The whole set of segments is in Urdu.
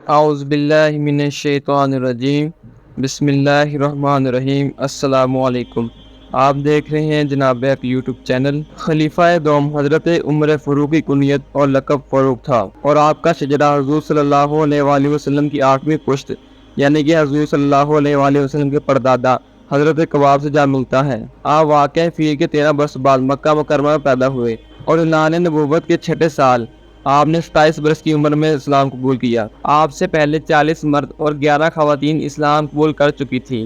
اعوذ باللہ من الشیطان الرجیم بسم اللہ الرحمن الرحیم۔ السلام علیکم۔ آپ دیکھ رہے ہیں جناب ایک یوٹیوب چینل۔ خلیفہ دوم حضرت عمر فاروق کی کنیت اور لقب فاروق تھا، اور آپ کا شجرہ حضور صلی اللہ علیہ وآلہ وسلم کی 8ویں پشت یعنی کہ حضور صلی اللہ علیہ وآلہ وسلم کے پردادا حضرت کباب سے جا ملتا ہے۔ آپ واقع فیل کے 13 برس بعد مکہ مکرمہ میں پیدا ہوئے، اور اعلان نبوت کے 6 سال آپ نے 27 برس کی عمر میں اسلام قبول کیا۔ آپ سے پہلے 40 مرد اور 11 خواتین اسلام قبول کر چکی تھیں۔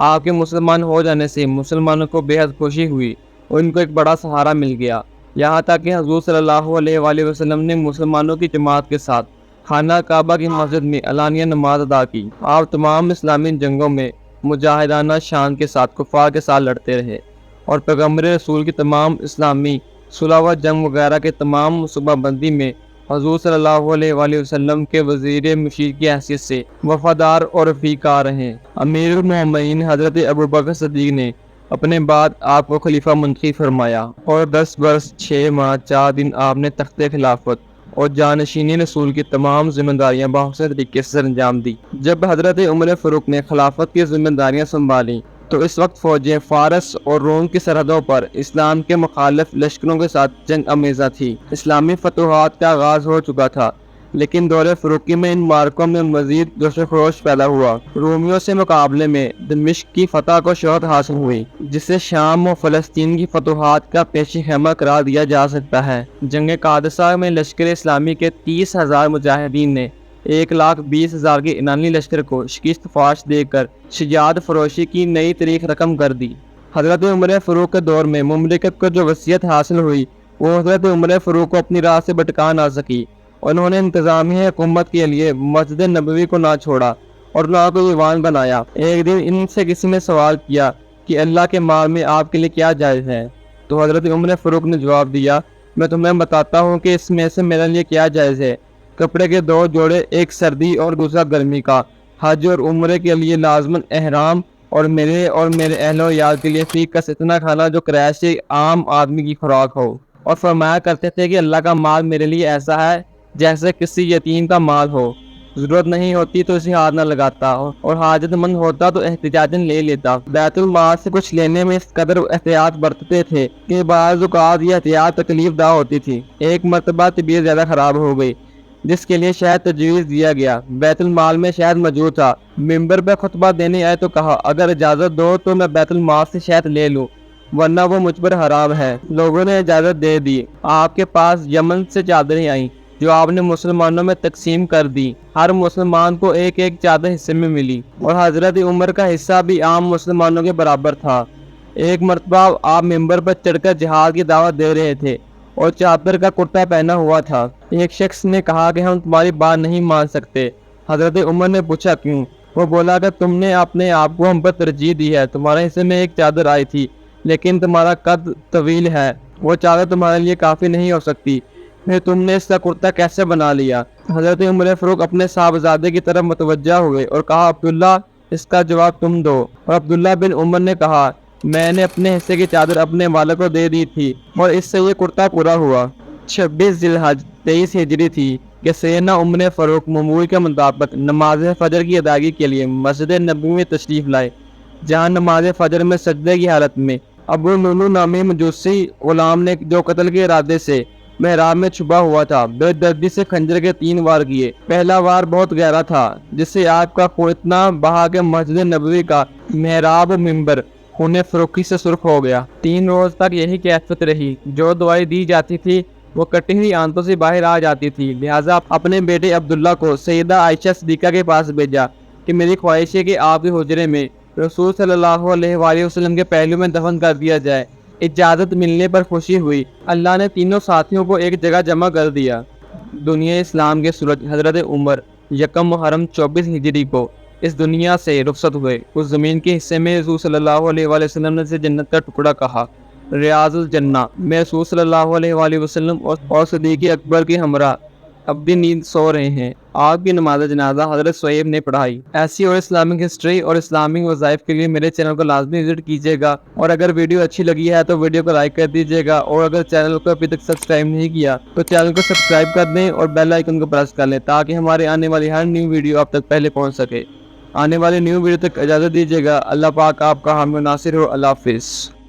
آپ کے مسلمان ہو جانے سے مسلمانوں کو بے حد خوشی ہوئی اور ان کو ایک بڑا سہارا مل گیا، یہاں تک کہ حضور صلی اللہ علیہ وآلہ وسلم نے مسلمانوں کی جماعت کے ساتھ خانہ کعبہ کی مسجد میں علانیہ نماز ادا کی۔ آپ تمام اسلامی جنگوں میں مجاہدانہ شان کے ساتھ کفار کے ساتھ لڑتے رہے، اور پیغمبر رسول کی تمام اسلامی صلح و جنگ وغیرہ کے تمام منصوبہ بندی میں حضور صلی اللہ علیہ وآلہ وسلم کے وزیر مشیر کی حیثیت سے وفادار اور رفیق کار رہے۔ امیر المومنین حضرت ابوبکر صدیق نے اپنے بعد آپ کو خلیفہ منتخب فرمایا، اور 10 برس 6 ماہ 4 دن آپ نے تخت خلافت اور جانشینی رسول کی تمام ذمہ داریاں بہتر طریقے سے انجام دی۔ جب حضرت عمر فاروق نے خلافت کی ذمہ داریاں سنبھالیں تو اس وقت فوجیں فارس اور روم کی سرحدوں پر اسلام کے مخالف لشکروں کے ساتھ جنگ آمیزہ تھی۔ اسلامی فتوحات کا آغاز ہو چکا تھا، لیکن دور فاروقی میں ان معرکوں میں مزید جوش و خروش پیدا ہوا۔ رومیوں سے مقابلے میں دمشق کی فتح کو شہرت حاصل ہوئی، جسے شام و فلسطین کی فتوحات کا پیش خیمہ قرار دیا جا سکتا ہے۔ جنگ قادسیہ میں لشکر اسلامی کے 30,000 مجاہدین نے 1,20,000 کے ایرانی لشکر کو شکست فاش دے کر شجاعت فروشی کی نئی تاریخ رقم کر دی۔ حضرت عمر فاروق کے دور میں مملکت کو جو وصیت حاصل ہوئی وہ حضرت عمر فاروق کو اپنی راہ سے بھٹکا نہ سکی۔ انہوں نے انتظامی حکومت کے لیے مسجد نبوی کو نہ چھوڑا اور نہ کو ایوان بنایا۔ ایک دن ان سے کسی نے سوال کیا کہ اللہ کے مال میں آپ کے لیے کیا جائز ہے، تو حضرت عمر فاروق نے جواب دیا، میں تمہیں بتاتا ہوں کہ اس میں سے میرے لیے کیا جائز ہے۔ کپڑے کے 2 جوڑے، ایک سردی اور دوسرا گرمی کا، حج اور عمرے کے لیے لازماً احرام، اور میرے اہل و عیال کے لیے فی کس اتنا کھانا جو کرائے سے عام آدمی کی خوراک ہو۔ اور فرمایا کرتے تھے کہ اللہ کا مال میرے لیے ایسا ہے جیسے کسی یتیم کا مال ہو، ضرورت نہیں ہوتی تو اسے ہاتھ نہ لگاتا، اور حاجت مند ہوتا تو احتجاجاً لے لیتا۔ بیت المال سے کچھ لینے میں اس قدر احتیاط برتتے تھے کہ بعض اوقات یہ احتیاط تکلیف دہ ہوتی تھی۔ ایک مرتبہ طبیعت زیادہ خراب ہو گئی، جس کے لیے شہد تجویز دیا گیا۔ بیت المال میں شہد موجود تھا۔ ممبر پہ خطبہ دینے آئے تو کہا، اگر اجازت دو تو میں بیت المال سے شہد لے لوں، ورنہ وہ مجھ پر حرام ہے۔ لوگوں نے اجازت دے دی۔ آپ کے پاس یمن سے چادریں آئیں جو آپ نے مسلمانوں میں تقسیم کر دی۔ ہر مسلمان کو ایک ایک چادر حصے میں ملی، اور حضرت عمر کا حصہ بھی عام مسلمانوں کے برابر تھا۔ ایک مرتبہ آپ ممبر پر چڑھ کر جہاد کی دعوت دے رہے تھے اور چادر کا کرتا پہنا ہوا تھا۔ ایک شخص نے کہا کہ ہم تمہاری بات نہیں مان سکتے۔ حضرت عمر نے پوچھا کیوں؟ وہ بولا کہ تم نے اپنے آپ کو ہم پر ترجیح دی ہے، تمہارے حصے میں ایک چادر آئی تھی، لیکن تمہارا قد طویل ہے، وہ چادر تمہارے لیے کافی نہیں ہو سکتی، پھر تم نے اس کا کرتا کیسے بنا لیا؟ حضرت عمر فاروق اپنے صاحبزادے کی طرف متوجہ ہوئے اور کہا، عبداللہ اس کا جواب تم دو۔ اور عبداللہ بن عمر نے کہا، میں نے اپنے حصے کی چادر اپنے والد کو دے دی تھی اور اس سے یہ کرتا پورا ہوا۔ 26 ذی الحج 23 ہجری تھی کہ سیدنا عمر فاروق معمول کے مطابق نماز فجر کی ادائیگی کے لیے مسجد نبوی میں تشریف لائے، جہاں نماز فجر میں سجدے کی حالت میں ابو لولو نامی مجوسی غلام نے جو قتل کے ارادے سے محراب میں چھپا ہوا تھا، بے دردی سے خنجر کے 3 وار کیے۔ پہلا وار بہت گہرا تھا، جس سے آپ کا خون اتنا بہا کہ مسجد نبوی کا محراب و ممبر خون فروخی سے سرخ ہو گیا۔ 3 روز تک یہی کیفیت رہی۔ جو دوائی دی جاتی تھی وہ کٹی ہوئی آنتوں سے باہر آ جاتی تھی، لہٰذا اپنے بیٹے عبداللہ کو سیدہ عائشہ صدیقہ کے پاس بھیجا کہ میری خواہش ہے کہ آپ کے حجرے میں رسول صلی اللہ علیہ وآلہ وسلم کے پہلو میں دفن کر دیا جائے۔ اجازت ملنے پر خوشی ہوئی۔ اللہ نے تینوں ساتھیوں کو ایک جگہ جمع کر دیا۔ دنیا اسلام کے سورج حضرت عمر 1 محرم 24 ہجری کو اس دنیا سے رخصت ہوئے۔ اس زمین کے حصے میں رسول صلی اللہ علیہ وآلہ وسلم نے سے جنت کا ٹکڑا کہا، ریاض الجنہ میں رسول صلی اللہ علیہ وآلہ وسلم اور صدیق اکبر کے ہمراہ اب بھی نیند سو رہے ہیں۔ آپ کی نماز جنازہ حضرت سہیب نے پڑھائی۔ ایسی اور اسلامک ہسٹری اور اسلامک وظائف کے لیے میرے چینل کو لازمی وزٹ کیجیے گا، اور اگر ویڈیو اچھی لگی ہے تو ویڈیو کو لائک کر دیجیے گا، اور اگر چینل کو ابھی تک سبسکرائب نہیں کیا تو چینل کو سبسکرائب کر دیں اور بیل آئیکن کو پریس کر لیں تاکہ ہمارے آنے والی ہر نیو ویڈیو آپ تک پہلے پہنچ سکے۔ آنے والے نیو ویڈیو تک اجازت دیجیے گا۔ اللہ پاک آپ کا حامی و ناصر ہو۔ اللہ حافظ۔